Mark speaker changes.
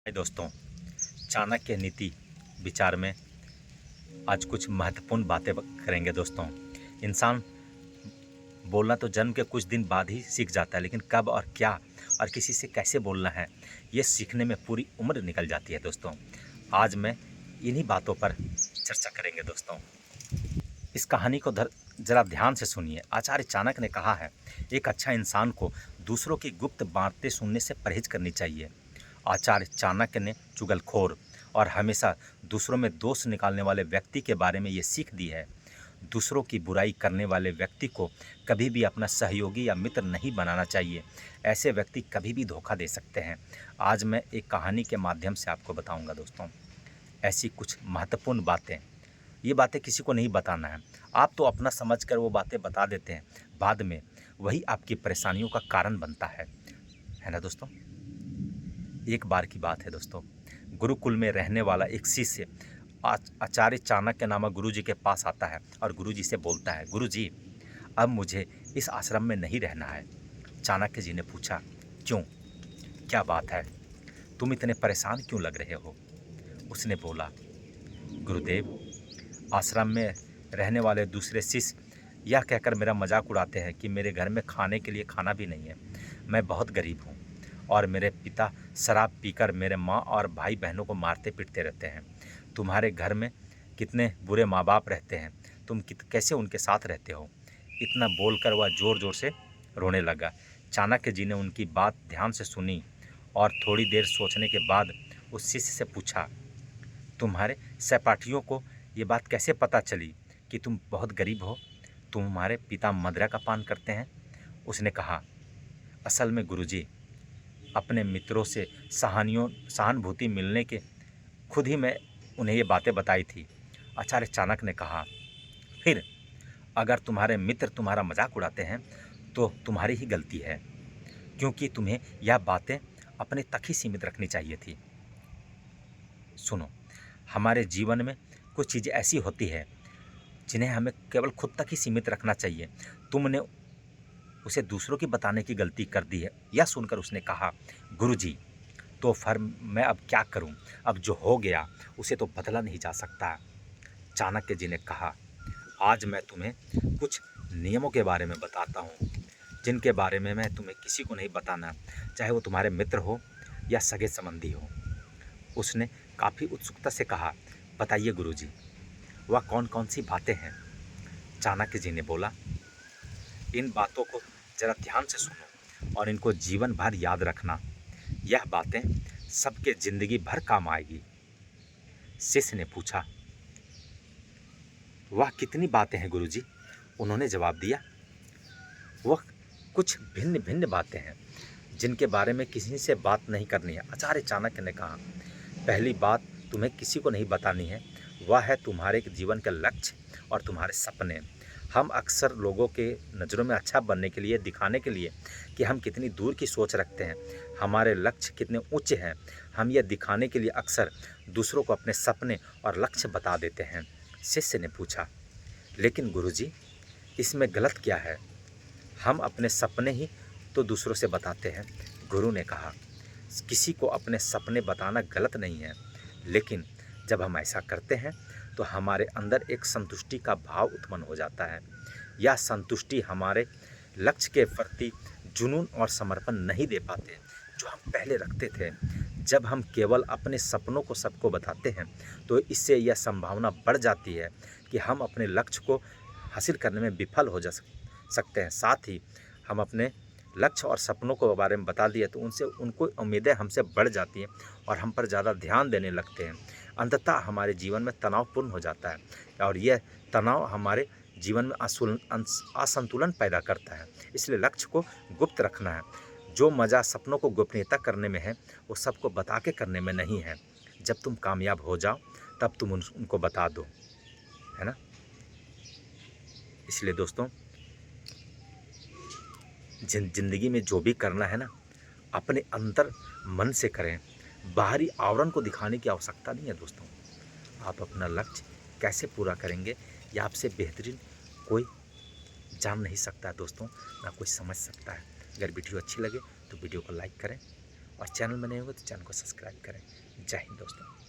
Speaker 1: दोस्तों, चाणक्य नीति विचार में आज कुछ महत्वपूर्ण बातें करेंगे दोस्तों। इंसान बोलना तो जन्म के कुछ दिन बाद ही सीख जाता है, लेकिन कब और क्या और किसी से कैसे बोलना है, ये सीखने में पूरी उम्र निकल जाती है दोस्तों। आज मैं इन्हीं बातों पर चर्चा करेंगे दोस्तों। इस कहानी को जरा ध्यान से सुनिए। आचार्य चाणक्य ने कहा है, एक अच्छा इंसान को दूसरों की गुप्त बातें सुनने से परहेज करनी चाहिए। आचार्य चाणक्य ने चुगलखोर और हमेशा दूसरों में दोष निकालने वाले व्यक्ति के बारे में ये सीख दी है। दूसरों की बुराई करने वाले व्यक्ति को कभी भी अपना सहयोगी या मित्र नहीं बनाना चाहिए। ऐसे व्यक्ति कभी भी धोखा दे सकते हैं। आज मैं एक कहानी के माध्यम से आपको बताऊंगा दोस्तों, ऐसी कुछ महत्वपूर्ण बातें। ये बातें किसी को नहीं बताना है। आप तो अपना समझकर वो बातें बता देते हैं, बाद में वही आपकी परेशानियों का कारण बनता है ना दोस्तों। एक बार की बात है दोस्तों, गुरुकुल में रहने वाला एक शिष्य आचार्य चाणक्य नामक गुरुजी के पास आता है और गुरुजी से बोलता है, गुरुजी, अब मुझे इस आश्रम में नहीं रहना है। चाणक्य जी ने पूछा, क्यों, क्या बात है, तुम इतने परेशान क्यों लग रहे हो? उसने बोला, गुरुदेव, आश्रम में रहने वाले दूसरे शिष्य यह कहकर मेरा मजाक उड़ाते हैं कि मेरे घर में खाने के लिए खाना भी नहीं है। मैं बहुत गरीब हूँ और मेरे पिता शराब पीकर मेरे माँ और भाई बहनों को मारते पीटते रहते हैं। तुम्हारे घर में कितने बुरे माँ बाप रहते हैं, तुम कैसे उनके साथ रहते हो? इतना बोलकर वह ज़ोर ज़ोर से रोने लगा। चाणक्य जी ने उनकी बात ध्यान से सुनी और थोड़ी देर सोचने के बाद उस शिष्य से पूछा, तुम्हारे सहपाठियों को ये बात कैसे पता चली कि तुम बहुत गरीब हो? तुम्हारे पिता मदिरा का पान करते हैं? उसने कहा, असल में गुरुजी, अपने मित्रों से सहानुभूति मिलने के खुद ही मैं उन्हें ये बातें बताई थी। आचार्य चाणक्य ने कहा, फिर अगर तुम्हारे मित्र तुम्हारा मजाक उड़ाते हैं तो तुम्हारी ही गलती है, क्योंकि तुम्हें यह बातें अपने तक ही सीमित रखनी चाहिए थी। सुनो, हमारे जीवन में कुछ चीज़ें ऐसी होती है जिन्हें हमें केवल खुद तक ही सीमित रखना चाहिए। तुमने उसे दूसरों की बताने की गलती कर दी है। यह सुनकर उसने कहा, गुरुजी, तो फिर मैं अब क्या करूं? अब जो हो गया उसे तो बदला नहीं जा सकता। चाणक्य जी ने कहा, आज मैं तुम्हें कुछ नियमों के बारे में बताता हूँ, जिनके बारे में मैं तुम्हें किसी को नहीं बताना, चाहे वो तुम्हारे मित्र हो या सगे संबंधी हो। उसने काफ़ी उत्सुकता से कहा, बताइए गुरुजी, वह कौन कौन सी बातें हैं? चाणक्य जी ने बोला, इन बातों को जरा ध्यान से सुनो और इनको जीवन भर याद रखना। यह बातें सबके जिंदगी भर काम आएगी। शिष्य ने पूछा, वह कितनी बातें हैं गुरुजी? उन्होंने जवाब दिया, वह कुछ भिन्न भिन्न बातें हैं जिनके बारे में किसी से बात नहीं करनी है। आचार्य चाणक्य ने कहा, पहली बात तुम्हें किसी को नहीं बतानी है, वह है तुम्हारे जीवन के लक्ष्य और तुम्हारे सपने। हम अक्सर लोगों के नज़रों में अच्छा बनने के लिए, दिखाने के लिए कि हम कितनी दूर की सोच रखते हैं, हमारे लक्ष्य कितने ऊंचे हैं, हम यह दिखाने के लिए अक्सर दूसरों को अपने सपने और लक्ष्य बता देते हैं। शिष्य ने पूछा, लेकिन गुरुजी, इसमें गलत क्या है? हम अपने सपने ही तो दूसरों से बताते हैं। गुरु ने कहा, किसी को अपने सपने बताना गलत नहीं है, लेकिन जब हम ऐसा करते हैं तो हमारे अंदर एक संतुष्टि का भाव उत्पन्न हो जाता है। यह संतुष्टि हमारे लक्ष्य के प्रति जुनून और समर्पण नहीं दे पाते जो हम पहले रखते थे। जब हम केवल अपने सपनों को सबको बताते हैं तो इससे यह संभावना बढ़ जाती है कि हम अपने लक्ष्य को हासिल करने में विफल हो सकते हैं। साथ ही हम अपने लक्ष्य और सपनों को बारे में बता दिए तो उनसे उनको उम्मीदें हमसे बढ़ जाती हैं और हम पर ज़्यादा ध्यान देने लगते हैं। अंततः हमारे जीवन में तनावपूर्ण हो जाता है और यह तनाव हमारे जीवन में असंतुलन पैदा करता है। इसलिए लक्ष्य को गुप्त रखना है। जो मज़ा सपनों को गोपनीयता करने में है, वो सबको बता के करने में नहीं है। जब तुम कामयाब हो जाओ तब तुम उनको बता दो, है ना। इसलिए दोस्तों, ज़िंदगी में जो भी करना है ना, अपने अंतर मन से करें। बाहरी आवरण को दिखाने की आवश्यकता नहीं है दोस्तों। आप अपना लक्ष्य कैसे पूरा करेंगे, या आपसे बेहतरीन कोई जान नहीं सकता है दोस्तों, ना कोई समझ सकता है। अगर वीडियो अच्छी लगे तो वीडियो को लाइक करें और चैनल में नए होंगे तो चैनल को सब्सक्राइब करें। जय हिंद दोस्तों।